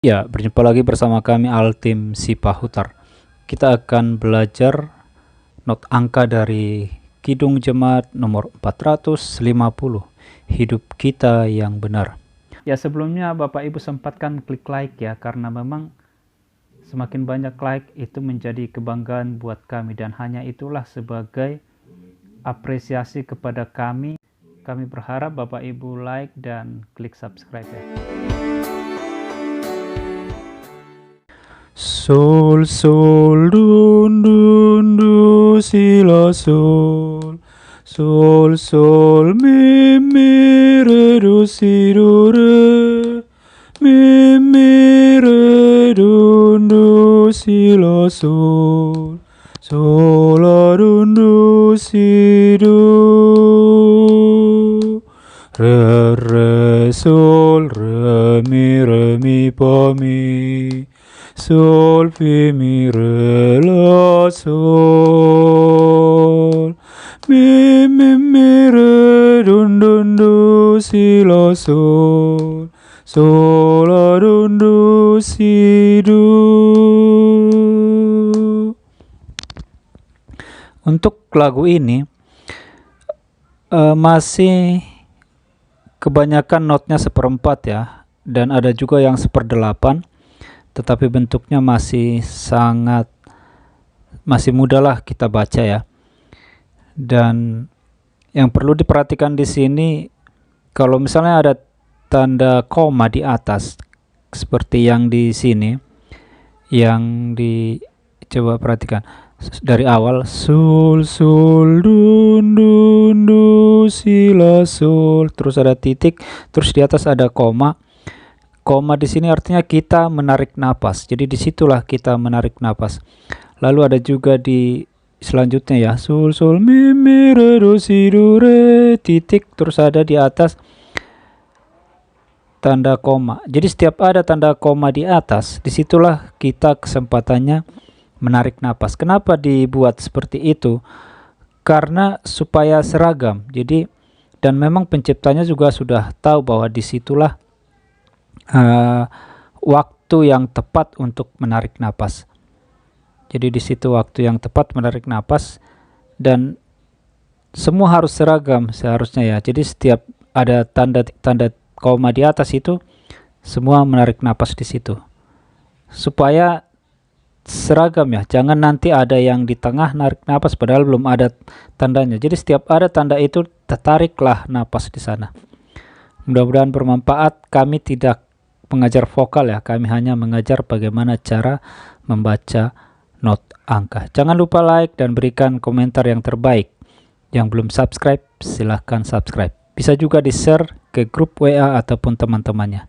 Ya, berjumpa lagi bersama kami Altim Sipahutar. Kita akan belajar not angka dari Kidung Jemaat nomor 450, Hidup Kita yang Benar. Ya, sebelumnya Bapak Ibu sempatkan klik like ya, karena memang semakin banyak like itu menjadi kebanggaan buat kami, dan hanya itulah sebagai apresiasi kepada kami. Kami berharap Bapak Ibu like dan klik subscribe ya. Sol, sol, dun, dun, du, si, la, sol. Sol, sol, mi, mi, re, du, si, du, re. Mi, mi, re, dun, du, si, la, sol. Sol, la, dun, du, si, du. Re, re, sol, re, mi, fa, mi. Sol, fi, mi, re, la, sol. Mi, re, dun, du, si, la, sol. Sol, la, dun, du, si, du. Untuk lagu ini masih kebanyakan notnya seperempat ya, dan ada juga yang seperdelapan. Tetapi bentuknya masih mudah lah kita baca ya. Dan yang perlu diperhatikan di sini, kalau misalnya ada tanda koma di atas seperti yang di sini, coba perhatikan dari awal, sol, sol, dun, dun, du, si, la, sol, terus ada titik, terus di atas ada koma. Koma di sini artinya kita menarik napas. Jadi disitulah kita menarik napas. Lalu ada juga di selanjutnya ya, sol, sol, mi, mi, re, do, si, do, re, titik, terus ada di atas tanda koma. Jadi setiap ada tanda koma di atas, disitulah kita kesempatannya menarik napas. Kenapa dibuat seperti itu? Karena supaya seragam. Jadi, dan memang penciptanya juga sudah tahu bahwa disitulah waktu yang tepat untuk menarik napas. Jadi di situ waktu yang tepat menarik napas, dan semua harus seragam seharusnya ya. Jadi setiap ada tanda koma di atas itu, semua menarik napas di situ. Supaya seragam ya, jangan nanti ada yang di tengah narik napas padahal belum ada tandanya. Jadi setiap ada tanda itu, tertariklah napas di sana. Mudah-mudahan bermanfaat. Kami tidak mengajar vokal ya, kami hanya mengajar bagaimana cara membaca not angka. Jangan lupa like dan berikan komentar yang terbaik. Yang belum subscribe, silahkan subscribe. Bisa juga di share ke grup WA ataupun teman-temannya.